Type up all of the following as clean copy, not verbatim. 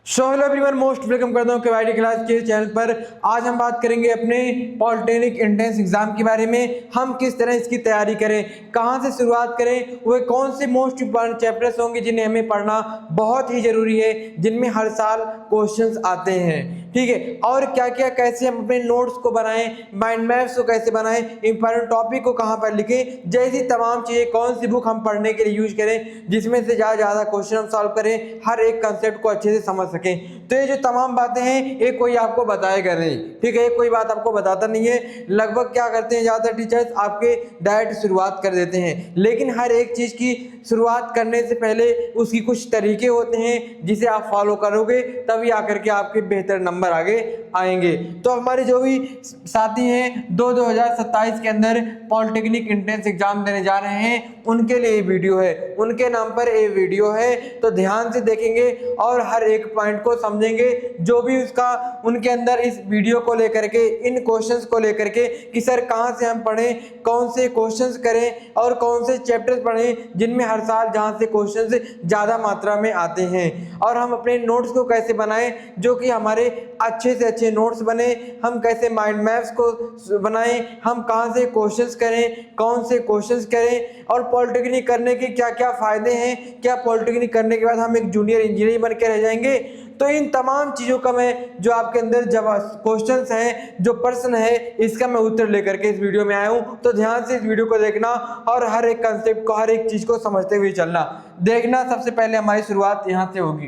So hello everyone, most welcome करता हूँ केवाईटी class के चैनल पर। आज हम बात करेंगे अपने पॉलिटेक्निक एंट्रेंस एग्जाम के बारे में। हम किस तरह इसकी तैयारी करें, कहाँ से शुरुआत करें, वे कौन से मोस्ट इंपॉर्टेंट चैप्टर्स होंगे जिन्हें हमें पढ़ना बहुत ही जरूरी है, जिनमें हर साल क्वेश्चंस आते हैं, ठीक है। और क्या क्या कैसे हम अपने नोट्स को बनाएं, माइंड मैप्स को कैसे बनाएं, इंपॉर्टेंट टॉपिक को कहाँ पर लिखें, जैसी तमाम चीज़ें, कौन सी बुक हम पढ़ने के लिए यूज करें जिसमें से ज़्यादा क्वेश्चन हम सॉल्व करें, हर एक कंसेप्ट को अच्छे से समझ सकें। तो ये जो तमाम बातें हैं ये कोई आपको बताएगा नहीं, ठीक है, कोई बात आपको बताता नहीं है। लगभग क्या करते हैं ज़्यादातर टीचर्स, आपके डायरेक्ट शुरुआत कर देते हैं, लेकिन हर एक चीज़ की शुरुआत करने से पहले उसकी कुछ तरीके होते हैं जिसे आप फॉलो करोगे तभी आकर के आपके बेहतर नंबर आगे आएंगे। तो हमारे जो भी साथी हैं 2027 के अंदर पॉलिटेक्निक एंट्रेंस एग्जाम देने जा रहे हैं, उनके लिए ये वीडियो है, उनके नाम पर ये वीडियो है। तो ध्यान से देखेंगे और हर एक पॉइंट को समझेंगे, जो भी उसका उनके अंदर इस वीडियो को लेकर के, इन क्वेश्चंस को लेकर के कि सर कहाँ से हम पढ़ें, कौन से क्वेश्चंस करें और कौन से चैप्टर्स पढ़ें जिनमें हर साल जहाँ से क्वेश्चंस ज़्यादा मात्रा में आते हैं, और हम अपने नोट्स को कैसे बनाएं जो कि हमारे अच्छे से अच्छे नोट्स बने, हम कैसे माइंड मैप्स को बनाएं, हम कहाँ से क्वेश्चंस करें, कौन से क्वेश्चंस करें, और पॉलिटेक्निक करने के क्या क्या फ़ायदे हैं, क्या पॉलिटेक्निक करने के बाद हम एक जूनियर इंजीनियर बन के रह जाएंगे। तो इन तमाम चीज़ों का मैं, जो आपके अंदर जब क्वेश्चंस हैं, जो प्रश्न है, इसका मैं उत्तर लेकर के इस वीडियो में आया हूँ। तो ध्यान से इस वीडियो को देखना और हर एक कंसेप्ट को, हर एक चीज़ को समझते हुए चलना। देखना, सबसे पहले हमारी शुरुआत यहाँ से होगी।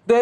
तो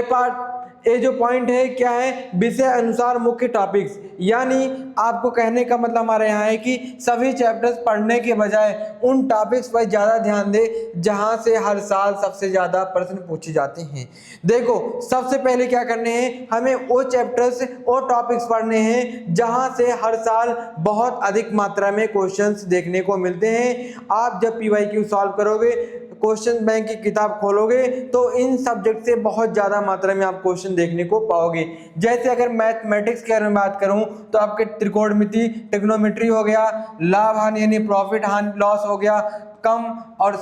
ये जो पॉइंट है क्या है, विषय अनुसार मुख्य टॉपिक्स, यानी आपको कहने का मतलब हमारे यहाँ है कि सभी चैप्टर्स पढ़ने के बजाय उन टॉपिक्स पर ज़्यादा ध्यान दे जहाँ से हर साल सबसे ज़्यादा प्रश्न पूछे जाते हैं। देखो, सबसे पहले क्या करने हैं, हमें वो चैप्टर्स, वो टॉपिक्स पढ़ने हैं जहाँ से हर साल बहुत अधिक मात्रा में क्वेश्चंस देखने को मिलते हैं। आप जब PYQ सॉल्व करोगे, क्वेश्चन बैंक की किताब खोलोगे, तो इन सब्जेक्ट से बहुत ज़्यादा मात्रा में आप क्वेश्चन देखने को पाओगे। जैसे अगर मैथमेटिक्स के बारे में बात करूं तो आपके त्रिकोणमिति, ट्रिग्नोमेट्री हो गया, लाभ हानि यानी प्रॉफिट हानि लॉस हो गया, काम और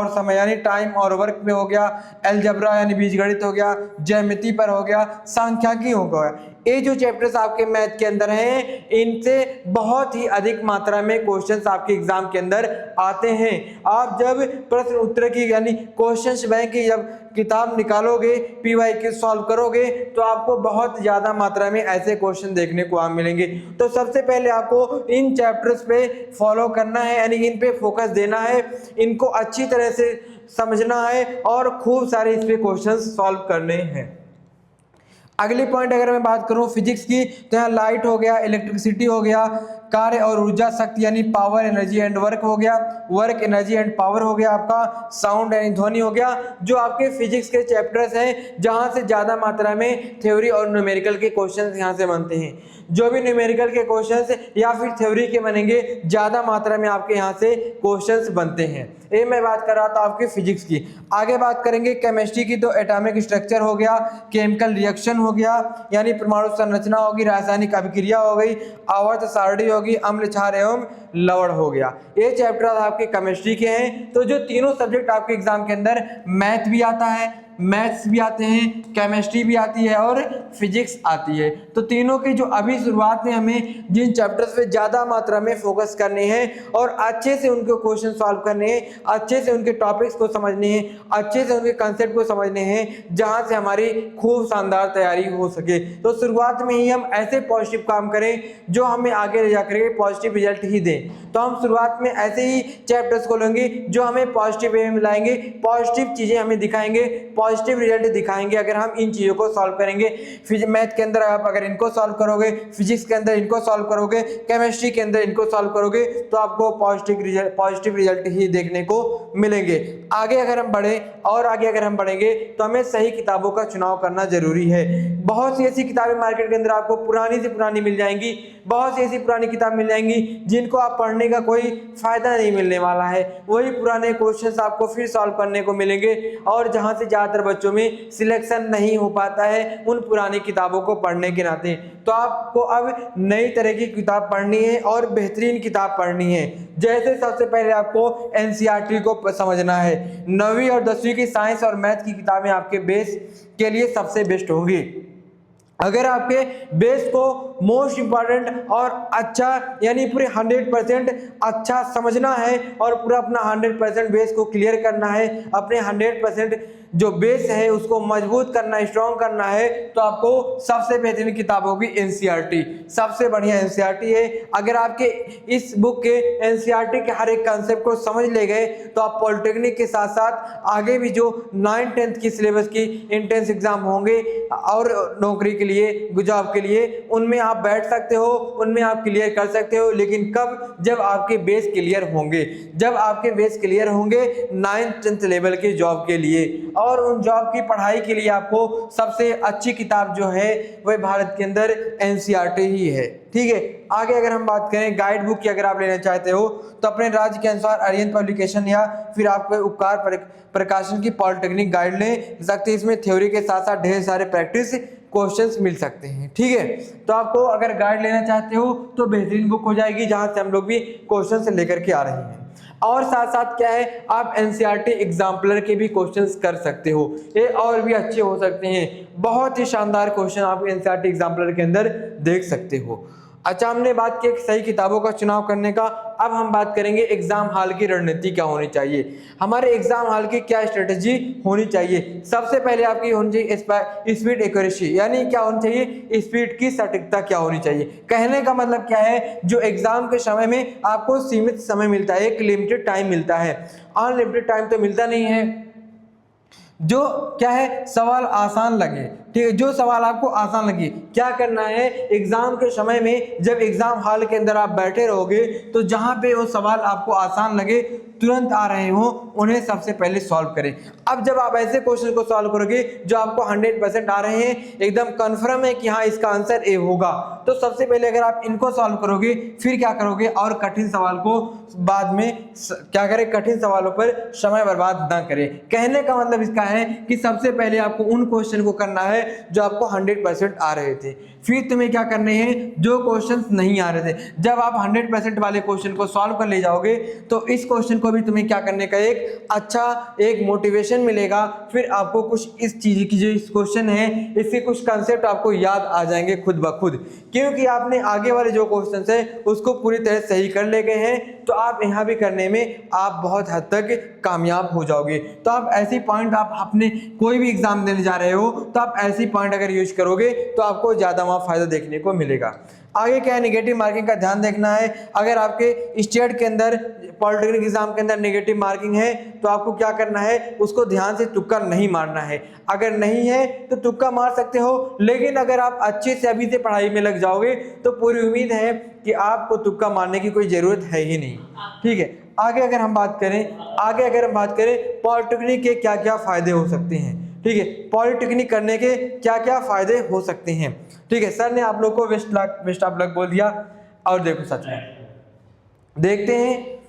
समय यानी टाइम और वर्क में हो गया, अलजेब्रा यानी बीजगणित हो गया, ज्यामिति पर हो गया, सांख्यिकी हो गया। ये जो चैप्टर्स आपके मैथ के अंदर हैं, इनसे बहुत ही अधिक मात्रा में क्वेश्चंस आपके एग्जाम के अंदर आते हैं। आप जब प्रश्न उत्तर की यानी क्वेश्चंस बैंक की जब किताब निकालोगे, PYQ सॉल्व करोगे, तो आपको बहुत ज़्यादा मात्रा में ऐसे क्वेश्चन देखने को आप मिलेंगे। तो सबसे पहले आपको इन चैप्टर्स पे फॉलो करना है, यानी इन पे फोकस देना है, इनको अच्छी तरह से समझना है और खूब सारे इस पे क्वेश्चन सॉल्व करने हैं। अगली पॉइंट अगर मैं बात करूं फिजिक्स की, तो यहाँ लाइट हो गया, इलेक्ट्रिसिटी हो गया, कार्य और ऊर्जा शक्ति यानी पावर एनर्जी एंड वर्क हो गया, वर्क एनर्जी एंड पावर हो गया, आपका साउंड यानी ध्वनि हो गया। जो आपके फिजिक्स के चैप्टर्स हैं जहां से ज़्यादा मात्रा में थ्योरी और न्यूमेरिकल के क्वेश्चंस यहां से बनते हैं। जो भी न्यूमेरिकल के क्वेश्चंस या फिर थ्योरी के बनेंगे, ज़्यादा मात्रा में आपके यहाँ से क्वेश्चंस बनते हैं। ये मैं बात कर रहा था आपके फिजिक्स की। आगे बात करेंगे केमिस्ट्री की, तो एटॉमिक स्ट्रक्चर हो गया, केमिकल रिएक्शन हो गया यानी परमाणु संरचना होगी, रासायनिक अभिक्रिया हो गई, आवर्त सारणी होगी, अम्ल क्षार एवं लवण हो गया। ये चैप्टर आपके केमिस्ट्री के हैं। तो जो तीनों सब्जेक्ट आपके एग्जाम के अंदर, मैथ भी आता है, मैथ्स भी आते हैं, केमिस्ट्री भी आती है और फिजिक्स आती है। तो तीनों की जो अभी शुरुआत में हमें जिन चैप्टर्स पे ज़्यादा मात्रा में फोकस करने हैं और अच्छे से उनके क्वेश्चन सॉल्व करने हैं, अच्छे से उनके टॉपिक्स को समझने हैं, अच्छे से उनके कंसेप्ट को समझने हैं, जहां से हमारी खूब शानदार तैयारी हो सके। तो शुरुआत में ही हम ऐसे पॉजिटिव काम करें जो हमें आगे ले जाकर पॉजिटिव रिजल्ट ही दें। तो हम शुरुआत में ऐसे ही चैप्टर्स को लेंगे जो हमें पॉजिटिव वे में लाएंगे, पॉजिटिव चीज़ें हमें दिखाएंगे, पॉजिटिव रिजल्ट दिखाएंगे अगर हम इन चीज़ों को सॉल्व करेंगे। मैथ के अंदर आप अगर इनको सॉल्व करोगे, फिजिक्स के अंदर इनको सॉल्व करोगे, केमिस्ट्री के अंदर इनको सॉल्व करोगे, तो आपको पॉजिटिव रिजल्ट ही देखने को मिलेंगे। आगे अगर हम बढ़े और आगे अगर हम बढ़ेंगे तो हमें सही किताबों का चुनाव करना जरूरी है। बहुत सी ऐसी किताबें मार्केट के अंदर आपको पुरानी से पुरानी मिल जाएंगी, बहुत सी ऐसी पुरानी किताब मिल जाएंगी जिनको आप पढ़ने का कोई फायदा नहीं मिलने वाला है। वही पुराने क्वेश्चंस आपको फिर सॉल्व करने को मिलेंगे और जहां से ज़्यादा ज़्यादातर बच्चों में सिलेक्शन नहीं हो पाता है उन पुरानी किताबों को पढ़ने के नाते। तो आपको अब नई तरह की किताब पढ़नी है और बेहतरीन किताब पढ़नी है। जैसे सबसे पहले आपको एनसीईआरटी को समझना है। 9वीं और 10वीं की साइंस और मैथ की किताबें आपके बेस के लिए सबसे बेस्ट होंगी। अगर आपके बेस को मोस्ट इंपॉर्टेंट और अच्छा यानी पूरे 100% अच्छा समझना है और पूरा अपना 100% बेस को क्लियर करना है, अपने 100% जो बेस है उसको मजबूत करना है, स्ट्रॉन्ग करना है, तो आपको सबसे बेहतरीन किताब होगी एनसीईआरटी। सबसे बढ़िया एनसीईआरटी है। अगर आपके इस बुक के एनसीईआरटी के हर एक कंसेप्ट को समझ ले गए तो आप पॉलिटेक्निक के साथ साथ आगे भी जो 9th 10th की सिलेबस की एंट्रेंस एग्जाम होंगे और नौकरी के लिए जॉब के लिए उनमें आप बैठ सकते हो, उनमें आप क्लियर कर सकते हो। लेकिन कब? जब आपके बेस क्लियर होंगे, जब आपके बेस क्लियर होंगे 9th 10th लेवल के जॉब के लिए। और उन जॉब की पढ़ाई के लिए आपको सबसे अच्छी किताब जो है वह भारत के अंदर एनसीईआरटी ही है। ठीक है, आगे अगर हम बात करें गाइड बुक की, अगर आप लेना चाहते हो तो अपने राज्य के अनुसार अरिहंत पब्लिकेशन या फिर आपको उपकार प्रकाशन की पॉलिटेक्निक गाइड ले सकते हैं। इसमें थ्योरी के साथ साथ ढेर सारे प्रैक्टिस क्वेश्चंस मिल सकते हैं। ठीक है, तो आपको अगर गाइड लेना चाहते हो तो बेहतरीन बुक हो जाएगी जहां से हम लोग भी क्वेश्चंस लेकर के आ रहे हैं। और साथ साथ क्या है, आप एनसीईआरटी एग्जाम्पलर के भी क्वेश्चंस कर सकते हो, ये और भी अच्छे हो सकते हैं। बहुत ही शानदार क्वेश्चन आप एनसीईआरटी एग्जाम्पलर के अंदर देख सकते हो। अच्छा, हमने बात की सही किताबों का चुनाव करने का। अब हम बात करेंगे एग्जाम हॉल की रणनीति क्या होनी चाहिए, हमारे एग्जाम हॉल की क्या स्ट्रेटेजी होनी चाहिए। सबसे पहले आपकी होनी चाहिए स्पीड एक्यूरेसी, यानी क्या होनी चाहिए, स्पीड की सटीकता क्या होनी चाहिए। कहने का मतलब क्या है, जो एग्जाम के समय में आपको सीमित समय मिलता है, एक लिमिटेड टाइम मिलता है, अनलिमिटेड टाइम तो मिलता नहीं है। जो क्या है, सवाल आसान लगे, ठीक है, जो सवाल आपको आसान लगे, क्या करना है, एग्जाम के समय में जब एग्जाम हॉल के अंदर आप बैठे रहोगे तो जहां पे वो सवाल आपको आसान लगे, तुरंत आ रहे हो, उन्हें सबसे पहले सॉल्व करें। अब जब आप ऐसे क्वेश्चन को सॉल्व करोगे जो आपको 100% आ रहे हैं, एकदम कंफर्म है कि हाँ इसका आंसर ए होगा, तो सबसे पहले अगर आप इनको सॉल्व करोगे फिर क्या करोगे, और कठिन सवाल को बाद में क्या करें, कठिन सवालों पर समय बर्बाद ना करें। कहने का मतलब इसका है कि सबसे पहले आपको उन क्वेश्चन को करना है जो आपको 100% आ रहे थे, फिर तुम्हें क्या करने हैं, जो क्वेश्चंस नहीं आ रहे थे। जब आप 100% वाले क्वेश्चन को सॉल्व कर ले जाओगे तो इस क्वेश्चन को भी तुम्हें क्या करने का एक अच्छा एक मोटिवेशन मिलेगा। फिर आपको कुछ इस चीज की जो इस क्वेश्चन है इसके कुछ कंसेप्ट आपको याद आ जाएंगे खुद ब खुद, क्योंकि आपने आगे वाले जो क्वेश्चंस है उसको पूरी तरह सही कर ले गए हैं। तो आप यहाँ भी करने में आप बहुत हद तक कामयाब हो जाओगे। तो आप ऐसी पॉइंट, आप अपने कोई भी एग्जाम देने जा रहे हो तो आप ऐसी पॉइंट अगर यूज करोगे तो आपको ज्यादा वहां फायदा देखने को मिलेगा। आगे क्या है, नेगेटिव मार्किंग का ध्यान देखना है। अगर आपके स्टेट के अंदर पॉलिटेक्निक एग्जाम के अंदर नेगेटिव मार्किंग है तो आपको क्या करना है, उसको ध्यान से तुक्का नहीं मारना है। अगर नहीं है तो तुक्का मार सकते हो, लेकिन अगर आप अच्छे से अभी से पढ़ाई में लग जाओगे तो पूरी उम्मीद है कि आपको तुक्का मारने की कोई जरूरत है ही नहीं। ठीक है, आगे अगर हम बात करें पॉलिटेक्निक के क्या क्या फायदे हो सकते हैं। ठीक है, पॉलिटेक्निक करने के क्या क्या फायदे हो सकते हैं। ठीक है, सर ने आप लोग को बेस्ट ऑफ लक बोल दिया। और देखो सच में देखते हैं,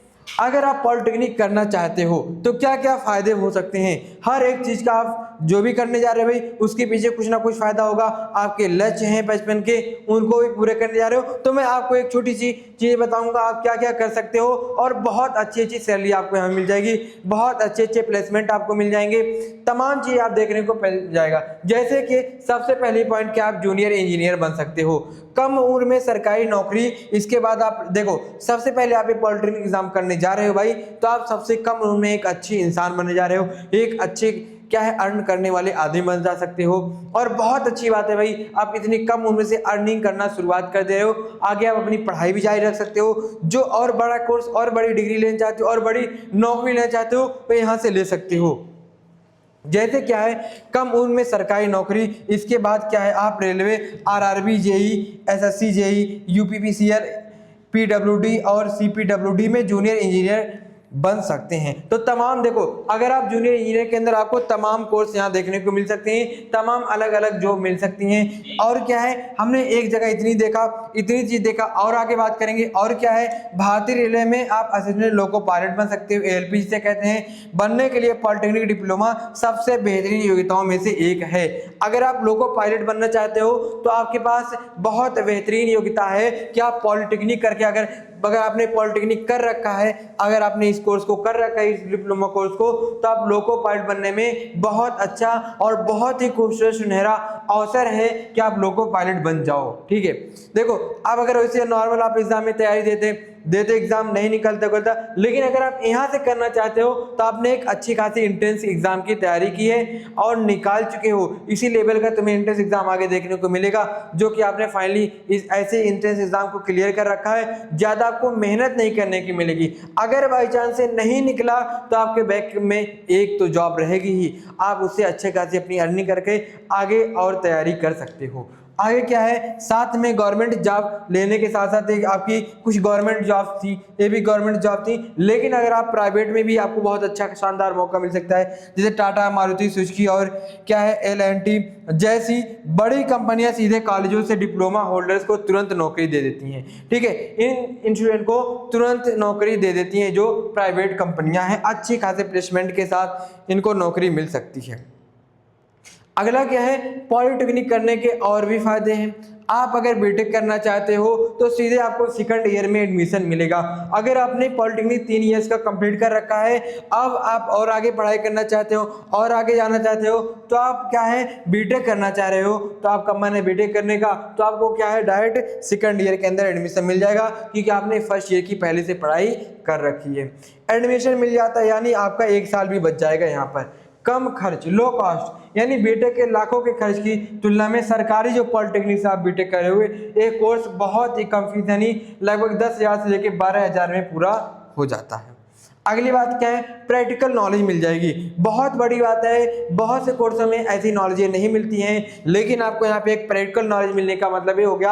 अगर आप पॉलिटेक्निक करना चाहते हो तो क्या क्या फायदे हो सकते हैं। हर एक चीज का आप जो भी करने जा रहे हो भाई उसके पीछे कुछ ना कुछ फायदा होगा। आपके लक्ष्य हैं बचपन के, उनको भी पूरे करने जा रहे हो, तो मैं आपको एक छोटी सी चीज बताऊंगा आप क्या क्या कर सकते हो। और बहुत अच्छी अच्छी सैलरी आपको यहाँ मिल जाएगी, बहुत अच्छे अच्छे प्लेसमेंट आपको मिल जाएंगे, तमाम चीज आप देखने को मिल जाएगा। जैसे कि सबसे पहली पॉइंट कि आप जूनियर इंजीनियर बन सकते हो, कम उम्र में सरकारी नौकरी। इसके बाद आप देखो, सबसे पहले आप पॉलिटेक्निक एग्जाम करने जा रहे हो भाई, तो आप सबसे कम उम्र में एक अच्छी इंसान बनने जा रहे हो, एक अच्छे क्या है अर्न करने वाले आदमी बन जा सकते हो। और बहुत अच्छी बात है भाई, आप इतनी कम उम्र से अर्निंग करना शुरुआत कर दे रहे हो। आगे आप अपनी पढ़ाई भी जारी रख सकते हो, जो और बड़ा कोर्स और बड़ी डिग्री लेना चाहते हो और बड़ी नौकरी लेना चाहते हो वो यहाँ से ले सकते हो। जैसे क्या है, कम उम्र में सरकारी नौकरी। इसके बाद क्या है, आप railway, RRB, JE, SSC, JE, UPPCL, PWD और सीपीडब्ल्यूडी में जूनियर इंजीनियर बन सकते हैं। तो तमाम देखो, अगर आप जूनियर इंजीनियर के अंदर आपको तमाम कोर्स यहाँ देखने को मिल सकते हैं, तमाम अलग अलग जॉब मिल सकती हैं। और क्या है, हमने एक जगह इतनी चीज देखा, और आगे बात करेंगे। और क्या है, भारतीय रेलवे में आप असिस्टेंट लोको पायलट बन सकते हो, ALP जिसे कहते हैं। बनने के लिए पॉलिटेक्निक डिप्लोमा सबसे बेहतरीन योग्यताओं में से एक है। अगर आप लोको पायलट बनना चाहते हो तो आपके पास बहुत बेहतरीन योग्यता है कि आप पॉलिटेक्निक करके, अगर आपने पॉलिटेक्निक कर रखा है, अगर आपने इस कोर्स को कर रखा है, इस डिप्लोमा कोर्स को, तो आप लोको पायलट बनने में बहुत अच्छा और बहुत ही खूबसूरत सुनहरा अवसर है कि आप लोको पायलट बन जाओ। ठीक है, देखो अब अगर वैसे नॉर्मल आप एग्जाम में तैयारी देते एग्जाम नहीं निकलता, लेकिन अगर आप यहाँ से करना चाहते हो तो आपने एक अच्छी खासी इंट्रेंस एग्जाम की तैयारी की है और निकाल चुके हो, इसी लेवल का तुम्हें इंट्रेंस एग्जाम आगे देखने को मिलेगा, जो कि आपने फाइनली इस ऐसे इंट्रेंस एग्जाम को क्लियर कर रखा है। ज्यादा आपको मेहनत नहीं करने की मिलेगी। अगर बाई चांस से नहीं निकला तो आपके बैक में एक तो जॉब रहेगी ही, आप उससे अच्छे खासी अपनी अर्निंग करके आगे और तैयारी कर सकते हो। आगे क्या है, साथ में गवर्नमेंट जॉब लेने के साथ साथ एक आपकी कुछ गवर्नमेंट जॉब थी, ये भी गवर्नमेंट जॉब थी, लेकिन अगर आप प्राइवेट में भी आपको बहुत अच्छा शानदार मौका मिल सकता है, जैसे टाटा, मारुति सुजुकी और क्या है L&T जैसी बड़ी कंपनियां सीधे कॉलेजों से डिप्लोमा होल्डर्स को तुरंत नौकरी दे देती हैं। ठीक है, इन इंस्टीट्यूट को तुरंत नौकरी दे देती हैं जो प्राइवेट कंपनियां हैं, अच्छी खासे प्लेसमेंट के साथ इनको नौकरी मिल सकती है। अगला क्या है, पॉलिटेक्निक करने के और भी फायदे हैं। आप अगर बीटेक करना चाहते हो तो सीधे आपको सेकंड ईयर में एडमिशन मिलेगा। अगर आपने पॉलिटेक्निक 3 इयर्स का कंप्लीट कर रखा है, अब आप और आगे पढ़ाई करना चाहते हो और आगे जाना चाहते हो, तो आप क्या है बीटेक करना चाह रहे हो, तो आपका मन है बीटेक करने का, तो आपको क्या है डायरेक्ट सेकंड ईयर के अंदर एडमिशन मिल जाएगा, क्योंकि आपने फर्स्ट ईयर की पहले से पढ़ाई कर रखी है। एडमिशन मिल जाता है, यानी आपका 1 साल भी बच जाएगा। यहाँ पर कम खर्च, लो कॉस्ट, यानी बीटेक के लाखों के खर्च की तुलना में सरकारी जो पॉलिटेक्निक से आप बीटेक करे हुए, एक कोर्स बहुत ही कम फीस, यानी लगभग 10,000 से लेकर 12,000 में पूरा हो जाता है। अगली बात क्या है, प्रैक्टिकल नॉलेज मिल जाएगी। बहुत बड़ी बात है, बहुत से कोर्सों में ऐसी नॉलेज नहीं मिलती हैं, लेकिन आपको यहाँ पे एक प्रैक्टिकल नॉलेज मिलने का मतलब ये हो गया,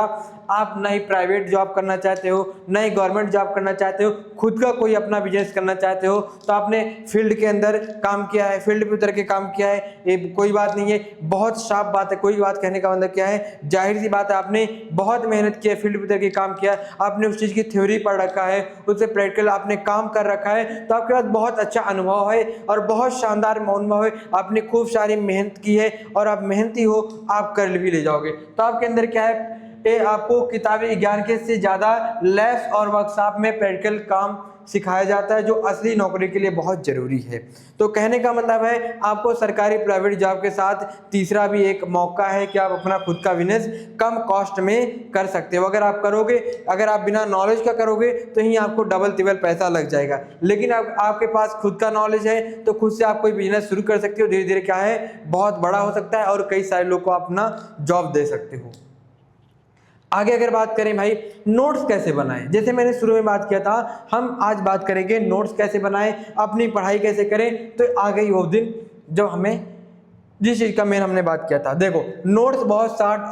आप ना ही प्राइवेट जॉब करना चाहते हो, ना ही गवर्नमेंट जॉब करना चाहते हो, खुद का कोई अपना बिजनेस करना चाहते हो, तो आपने फील्ड के अंदर काम किया है, फील्ड पे उतर के काम किया है, ये कोई बात नहीं है, बहुत साफ बात है। कोई बात कहने का मतलब क्या है, जाहिर सी बात है, आपने बहुत मेहनत की है, फील्ड पे उतर के काम किया, आपने उस चीज़ की थ्योरी पढ़ रखा है, उससे प्रैक्टिकल आपने काम कर रखा है, तो आपके पास बहुत अच्छा अनुभव है और बहुत शानदार अनुभव है। आपने खूब सारी मेहनत की है और आप मेहनती हो, आप कर भी ले जाओगे। तो आपके अंदर क्या है, आपको किताबी ज्ञान के से ज़्यादा लैब्स और वर्कशॉप में प्रैक्टिकल काम सिखाया जाता है, जो असली नौकरी के लिए बहुत ज़रूरी है। तो कहने का मतलब है, आपको सरकारी प्राइवेट जॉब के साथ तीसरा भी एक मौका है कि आप अपना खुद का बिजनेस कम कॉस्ट में कर सकते हो। अगर आप करोगे, अगर आप बिना नॉलेज का करोगे तो ही आपको डबल तिबल पैसा लग जाएगा, लेकिन आपके पास खुद का नॉलेज है तो खुद से आप कोई बिजनेस शुरू कर सकते हो। धीरे धीरे क्या है, बहुत बड़ा हो सकता है और कई सारे लोग को अपना जॉब दे सकते हो। आगे अगर बात करें भाई, नोट्स कैसे बनाएं, जैसे मैंने शुरू में बात किया था, हम आज बात करेंगे नोट्स कैसे बनाएं, अपनी पढ़ाई कैसे करें। तो आ गई वो दिन जब हमें जिस चीज़ का मेन हमने बात किया था। देखो, नोट्स बहुत शॉर्ट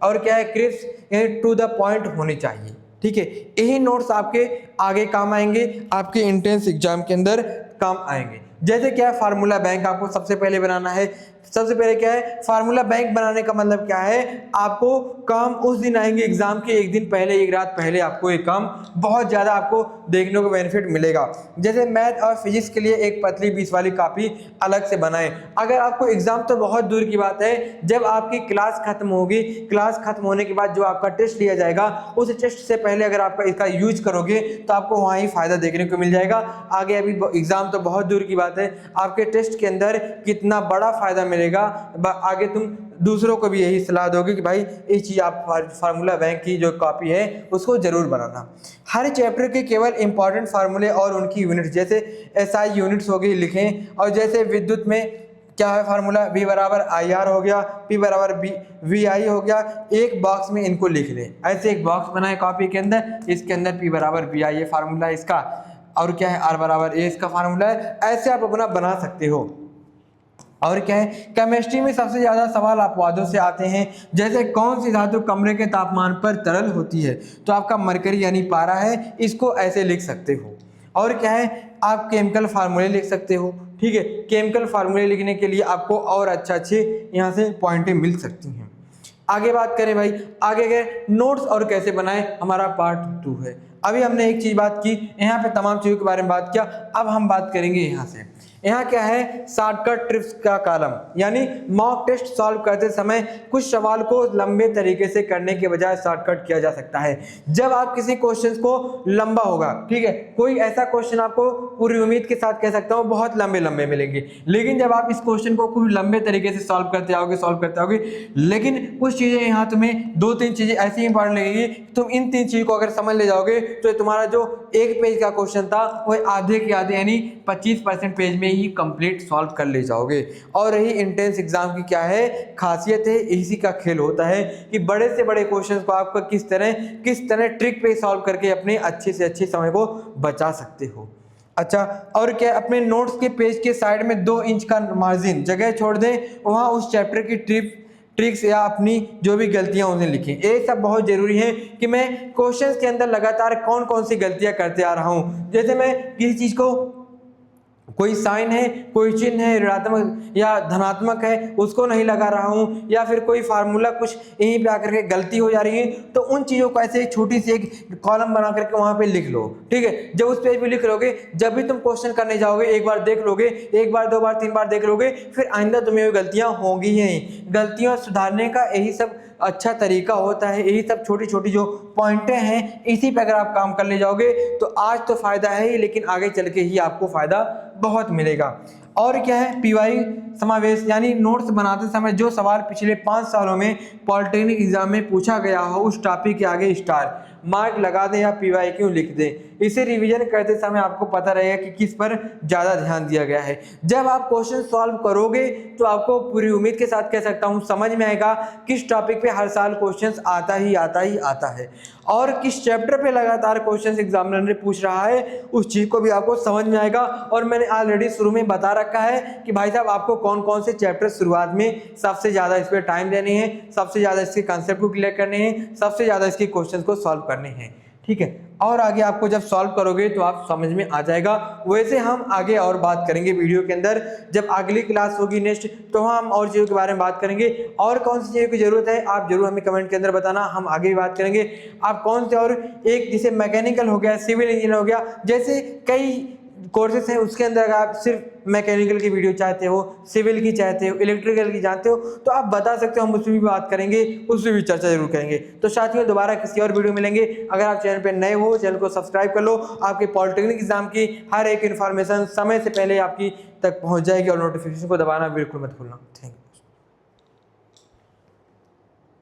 और क्या है, क्रिस्प, टू द पॉइंट होनी चाहिए। ठीक है, यही नोट्स आपके आगे काम आएंगे, आपके एंट्रेंस एग्जाम के अंदर काम आएंगे। जैसे क्या है, फार्मूला बैंक आपको सबसे पहले बनाना है। सबसे पहले क्या है, फार्मूला बैंक बनाने का मतलब क्या है, आपको काम उस दिन आएंगे एग्जाम के एक दिन पहले, एक रात पहले आपको ये काम बहुत ज़्यादा आपको देखने को बेनिफिट मिलेगा। जैसे मैथ और फिजिक्स के लिए एक पतली 20 वाली कॉपी अलग से बनाएं। अगर आपको एग्जाम तो बहुत दूर की बात है, जब आपकी क्लास खत्म होगी, क्लास खत्म होने के बाद जो आपका टेस्ट लिया जाएगा, उस टेस्ट से पहले अगर आपका इसका यूज करोगे तो आपको वहाँ ही फायदा देखने को मिल जाएगा। आगे अभी एग्जाम तो बहुत दूर की बात है, आपके टेस्ट के अंदर कितना बड़ा फायदा मिलेगा, आगे तुम दूसरों को भी यही सलाह दोगे कि भाई ये चीज़ आप फार्मूला बैंक की जो कॉपी है उसको जरूर बनाना। हर चैप्टर के केवल इंपॉर्टेंट फार्मूले और उनकी यूनिट्स, जैसे SI यूनिट्स हो गई, लिखें। और जैसे विद्युत में क्या है फार्मूला, V बराबर IR हो गया, P बराबर VI हो गया, एक बॉक्स में इनको लिख लें। ऐसे एक बॉक्स बनाए कॉपी के अंदर, इसके अंदर P बराबर VI ये फार्मूला इसका, और क्या है R बराबर A इसका फार्मूला है। ऐसे आप अपना बना सकते हो। और क्या है, केमिस्ट्री में सबसे ज़्यादा सवाल अपवादों से आते हैं, जैसे कौन सी धातु कमरे के तापमान पर तरल होती है, तो आपका मरकरी यानी पारा है, इसको ऐसे लिख सकते हो। और क्या है, आप केमिकल फार्मूले लिख सकते हो। ठीक है, केमिकल फार्मूले लिखने के लिए आपको और अच्छे यहाँ से पॉइंटें मिल सकती हैं। आगे बात करें भाई, आगे गए नोट्स और कैसे बनाए, हमारा पार्ट 2 है। अभी हमने एक चीज बात की, यहाँ पे तमाम चीजों के बारे में बात किया। अब हम बात करेंगे यहाँ से, यहाँ क्या है, शॉर्टकट ट्रिक्स का कॉलम, यानी मॉक टेस्ट सॉल्व करते समय कुछ सवाल को लंबे तरीके से करने के बजाय शॉर्टकट किया जा सकता है। जब आप किसी क्वेश्चन को लंबा होगा, ठीक है, कोई ऐसा क्वेश्चन आपको पूरी उम्मीद के साथ कह सकता हूँ बहुत लंबे लंबे मिलेंगे, लेकिन जब आप इस क्वेश्चन को कुछ लंबे तरीके से सॉल्व करते आओगे, लेकिन कुछ चीजें यहाँ तुम्हें 2-3 चीजें ऐसी इंपॉर्टेंट लगेगी, तुम इन 3 चीजों को अगर समझ ले जाओगे तो तुम्हारा जो एक पेज का क्वेश्चन था वो आधे के आधे यानी 25% पेज में ही कंप्लीट सॉल्व कर ले जाओगे। और यही इंटेंस एग्जाम की क्या है, खासियत है, इसी का खेल होता है कि बड़े से बड़े क्वेश्चंस को आपको किस तरह ट्रिक पे सॉल्व करके अपने अच्छे से अच्छे समय को बचा सकते हो। अच्छा, और क्या, अपने नोट्स के पेज के साइड में 2 इंच का मार्जिन जगह छोड़ दें, वहां उस चैप्टर की ट्रिक्स या अपनी जो भी गलतियां उन्हें लिखें। ये सब बहुत जरूरी है कि मैं क्वेश्चंस के अंदर लगातार कौन कौन सी गलतियां करते आ रहा हूं। जैसे मैं किसी चीज को, कोई साइन है, कोई चिन्ह है, ऋणात्मक या धनात्मक है, उसको नहीं लगा रहा हूं, या फिर कोई फार्मूला कुछ यहीं पे आकर के गलती हो जा रही है, तो उन चीज़ों को ऐसे छोटी सी एक कॉलम बना करके वहां पे लिख लो। ठीक है, जब उस पेज पे लिख लोगे, जब भी तुम क्वेश्चन करने जाओगे एक बार देख लोगे, 1 बार 2 बार 3 बार देख लोगे, फिर आइंदा तुम्हें गलतियां होंगी ही नहीं। गलतियां सुधारने का यही सब अच्छा तरीका होता है, यही सब छोटी छोटी जो पॉइंटें हैं, इसी पे अगर आप काम कर ले जाओगे तो आज तो फायदा है ही, लेकिन आगे चल के ही आपको फायदा बहुत मिलेगा। और क्या है, पीवाई समावेश, यानी नोट्स बनाते समय जो सवाल पिछले 5 सालों में पॉलिटेक्निक एग्जाम में पूछा गया हो, उस टॉपिक के आगे स्टार मार्क लगा दें या पीवाई क्यों लिख दें। इसे रिवीजन करते समय आपको पता रहेगा कि किस पर ज़्यादा ध्यान दिया गया है। जब आप क्वेश्चन सॉल्व करोगे तो आपको पूरी उम्मीद के साथ कह सकता हूँ समझ में आएगा किस टॉपिक पे हर साल क्वेश्चन आता ही आता है, और किस चैप्टर पे लगातार क्वेश्चन एग्जामिनर पूछ रहा है, उस चीज़ को भी आपको समझ में आएगा। और मैंने ऑलरेडी शुरू में बता रखा है कि भाई साहब आपको कौन कौन से चैप्टर शुरुआत में सबसे ज़्यादा इस पर टाइम देने हैं, सबसे ज़्यादा इसके कंसेप्ट को क्लियर करने हैं, सबसे ज़्यादा इसके क्वेश्चन को सॉल्व करने हैं। ठीक है, और आगे आपको जब सॉल्व करोगे तो आप समझ में आ जाएगा। वैसे हम आगे और बात करेंगे वीडियो के अंदर, जब अगली क्लास होगी नेक्स्ट, तो हम और चीज़ों के बारे में बात करेंगे। और कौन सी चीज़ों की जरूरत है आप जरूर हमें कमेंट के अंदर बताना, हम आगे भी बात करेंगे। आप कौन से, और एक जैसे मैकेनिकल हो गया, सिविल इंजीनियर हो गया, जैसे कई कोर्सेस हैं, उसके अंदर अगर आप सिर्फ मैकेनिकल की वीडियो चाहते हो, सिविल की चाहते हो, इलेक्ट्रिकल की जानते हो, तो आप बता सकते हो, हम उसमें भी बात करेंगे, उसमें भी चर्चा जरूर करेंगे। तो साथियों, दोबारा किसी और वीडियो मिलेंगे। अगर आप चैनल पर नए हो, चैनल को सब्सक्राइब कर लो, आपके पॉलिटेक्निक एग्जाम की हर एक इन्फॉर्मेशन समय से पहले आपकी तक पहुंच जाएगी, और नोटिफिकेशन को दबाना बिल्कुल मत भूलना। Thank you.